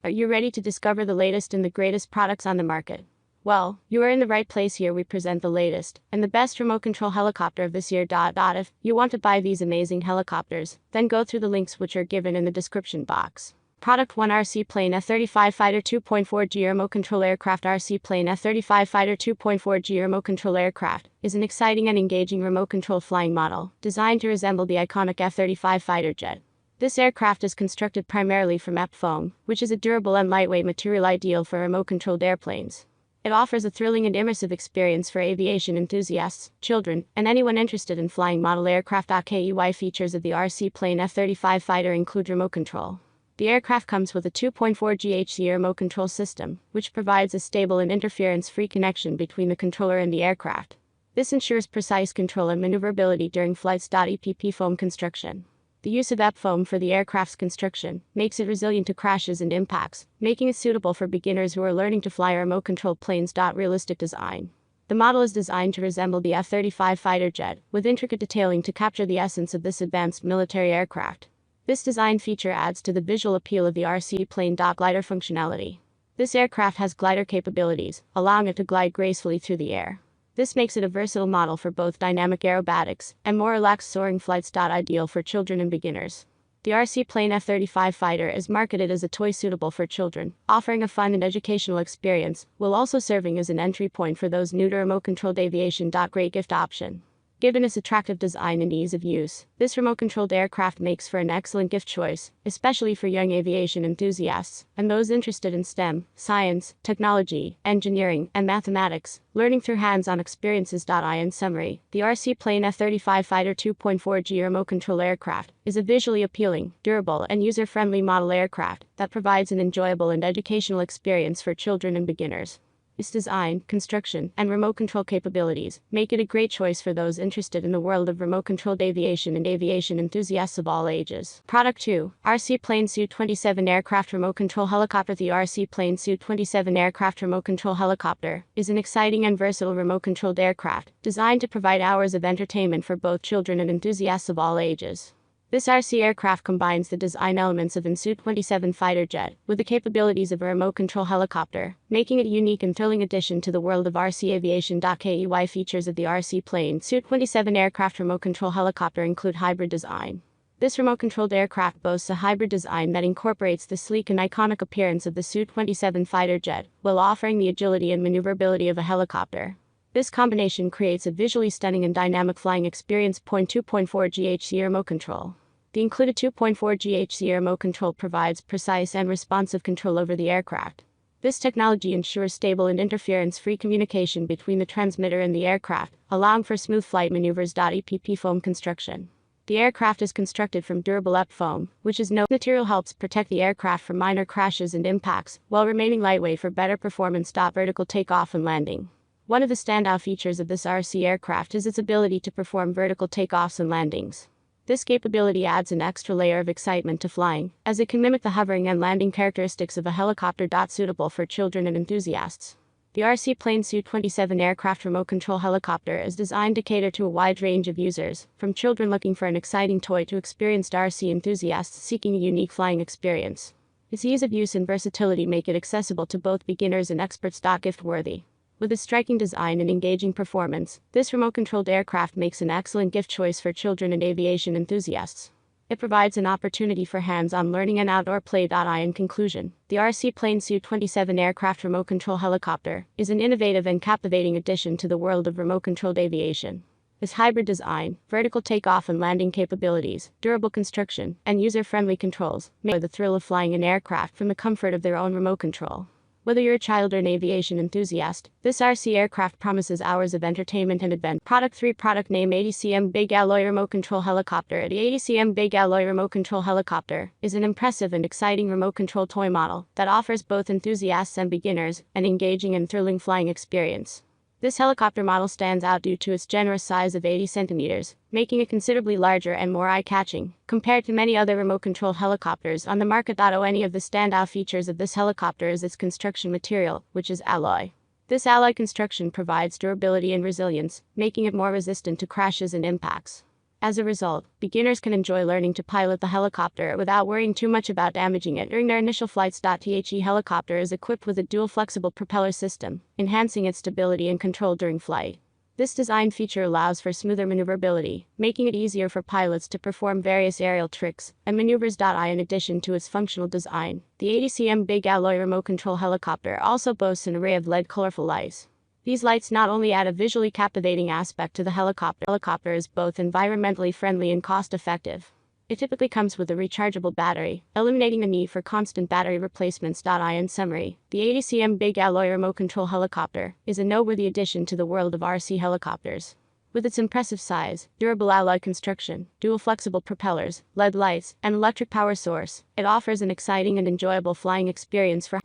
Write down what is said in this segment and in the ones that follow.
Are you ready to discover the latest and the greatest products on the market? Well, you are in the right place here. We present the latest and the best remote control helicopter of this year. If you want to buy these amazing helicopters, then go through the links which are given in the description box. Product 1: RC Plane F-35 Fighter 2.4G Remote Control Aircraft. RC Plane F-35 Fighter 2.4G Remote Control Aircraft is an exciting and engaging remote control flying model designed to resemble the iconic F-35 fighter jet. This aircraft is constructed primarily from EP foam, which is a durable and lightweight material ideal for remote-controlled airplanes. It offers a thrilling and immersive experience for aviation enthusiasts, children, and anyone interested in flying model aircraft. Key features of the RC Plane F-35 fighter include remote control. The aircraft comes with a 2.4 GHz remote control system, which provides a stable and interference-free connection between the controller and the aircraft. This ensures precise control and maneuverability during flights. EPP foam construction. The use of EP foam for the aircraft's construction makes it resilient to crashes and impacts, making it suitable for beginners who are learning to fly remote-controlled planes. Realistic design. The model is designed to resemble the F-35 fighter jet, with intricate detailing to capture the essence of this advanced military aircraft. This design feature adds to the visual appeal of the RC Plane. Glider functionality. This aircraft has glider capabilities, allowing it to glide gracefully through the air. This makes it a versatile model for both dynamic aerobatics and more relaxed soaring flights. Ideal for children and beginners. The RC Plane F-35 fighter is marketed as a toy suitable for children, offering a fun and educational experience, while also serving as an entry point for those new to remote-controlled aviation. Great gift option. Given its attractive design and ease of use, this remote-controlled aircraft makes for an excellent gift choice, especially for young aviation enthusiasts and those interested in STEM, science, technology, engineering, and mathematics, learning through hands-on experiences. In summary, the RC Plane F-35 Fighter 2.4G remote control aircraft is a visually appealing, durable, and user-friendly model aircraft that provides an enjoyable and educational experience for children and beginners. Its design, construction, and remote control capabilities make it a great choice for those interested in the world of remote-controlled aviation and aviation enthusiasts of all ages. Product 2: RC Plane Su-27 Aircraft Remote Control Helicopter. The RC Plane Su-27 Aircraft Remote Control Helicopter is an exciting and versatile remote-controlled aircraft designed to provide hours of entertainment for both children and enthusiasts of all ages. This RC aircraft combines the design elements of an Su-27 fighter jet with the capabilities of a remote control helicopter, making it a unique and thrilling addition to the world of RC aviation. Key features of the RC Plane Su-27 aircraft remote control helicopter include hybrid design. This remote-controlled aircraft boasts a hybrid design that incorporates the sleek and iconic appearance of the Su-27 fighter jet, while offering the agility and maneuverability of a helicopter. This combination creates a visually stunning and dynamic flying experience. 2.4 GHz remote control. The included 2.4 GHz remote control provides precise and responsive control over the aircraft. This technology ensures stable and interference-free communication between the transmitter and the aircraft, allowing for smooth flight maneuvers. EPP foam construction. The aircraft is constructed from durable EP foam, which is known material helps protect the aircraft from minor crashes and impacts, while remaining lightweight for better performance. Vertical takeoff and landing. One of the standout features of this RC aircraft is its ability to perform vertical takeoffs and landings. This capability adds an extra layer of excitement to flying, as it can mimic the hovering and landing characteristics of a helicopter. Suitable for children and enthusiasts. The RC Plane Su-27 aircraft remote control helicopter is designed to cater to a wide range of users, from children looking for an exciting toy to experienced RC enthusiasts seeking a unique flying experience. Its ease of use and versatility make it accessible to both beginners and experts. Gift-worthy. With its striking design and engaging performance, this remote-controlled aircraft makes an excellent gift choice for children and aviation enthusiasts. It provides an opportunity for hands-on learning and outdoor play. In conclusion, the RC Plane Su-27 aircraft remote control helicopter is an innovative and captivating addition to the world of remote-controlled aviation. Its hybrid design, vertical takeoff and landing capabilities, durable construction, and user-friendly controls make the thrill of flying an aircraft from the comfort of their own remote control. Whether you're a child or an aviation enthusiast, this RC aircraft promises hours of entertainment and adventure. Product 3: Product name 80cm Big Alloy Remote Control Helicopter. The 80cm Big Alloy Remote Control Helicopter is an impressive and exciting remote control toy model that offers both enthusiasts and beginners an engaging and thrilling flying experience. This helicopter model stands out due to its generous size of 80 centimeters, making it considerably larger and more eye-catching, compared to many other remote-controlled helicopters on the market. Any of the standout features of this helicopter is its construction material, which is alloy. This alloy construction provides durability and resilience, making it more resistant to crashes and impacts. As a result, beginners can enjoy learning to pilot the helicopter without worrying too much about damaging it during their initial flights. The helicopter is equipped with a dual flexible propeller system, enhancing its stability and control during flight. This design feature allows for smoother maneuverability, making it easier for pilots to perform various aerial tricks and maneuvers. In addition to its functional design, the 80cm big alloy remote control helicopter also boasts an array of LED colorful lights. These lights not only add a visually captivating aspect to the helicopter is both environmentally friendly and cost-effective. It typically comes with a rechargeable battery, eliminating the need for constant battery replacements. In summary, the 80cm big alloy remote control helicopter is a noteworthy addition to the world of RC helicopters. With its impressive size, durable alloy construction, dual flexible propellers, LED lights, and electric power source, it offers an exciting and enjoyable flying experience. For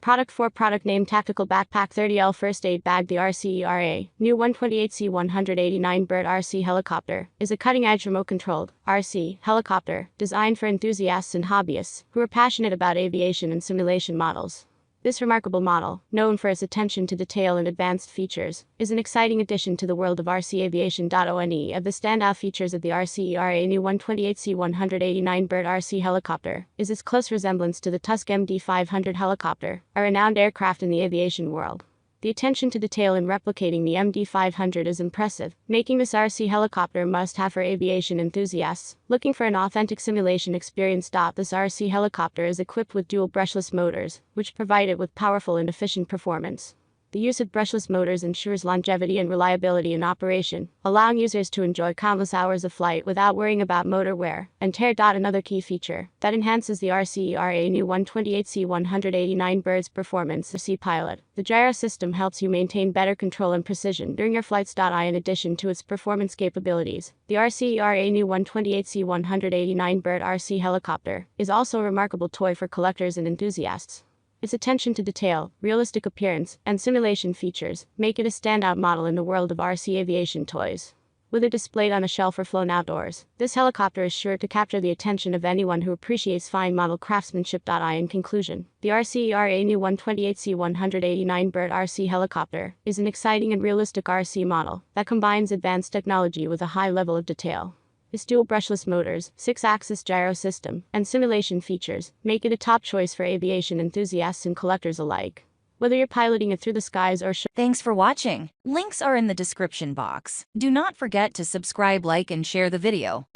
product name Tactical Backpack 30L First Aid Bag. The RCERA new 128C189 Bird RC helicopter is a cutting-edge remote-controlled RC helicopter designed for enthusiasts and hobbyists who are passionate about aviation and simulation models. This remarkable model, known for its attention to detail and advanced features, is an exciting addition to the world of RC aviation. One of the standout features of the RCERA new 128C189 Bird RC helicopter is its close resemblance to the Tusk MD-500 helicopter, a renowned aircraft in the aviation world. The attention to detail in replicating the MD-500 is impressive, making this RC helicopter a must-have for aviation enthusiasts looking for an authentic simulation experience. This RC helicopter is equipped with dual brushless motors, which provide it with powerful and efficient performance. The use of brushless motors ensures longevity and reliability in operation, allowing users to enjoy countless hours of flight without worrying about motor wear and tear. Another key feature that enhances the RCERA new 128C189 Bird's performance is Pilot. The gyro system helps you maintain better control and precision during your flights. In addition to its performance capabilities, the RCERA new 128C189 Bird RC helicopter is also a remarkable toy for collectors and enthusiasts. Its attention to detail, realistic appearance, and simulation features make it a standout model in the world of RC aviation toys. Whether displayed on a shelf or flown outdoors, this helicopter is sure to capture the attention of anyone who appreciates fine model craftsmanship. In conclusion, the RCERA new 128C189 Bird RC helicopter is an exciting and realistic RC model that combines advanced technology with a high level of detail. Its dual brushless motors, 6-axis gyro system, and simulation features make it a top choice for aviation enthusiasts and collectors alike. Whether you're piloting it through the skies or Thanks for watching. Links are in the description box. Do not forget to subscribe, like, and share the video.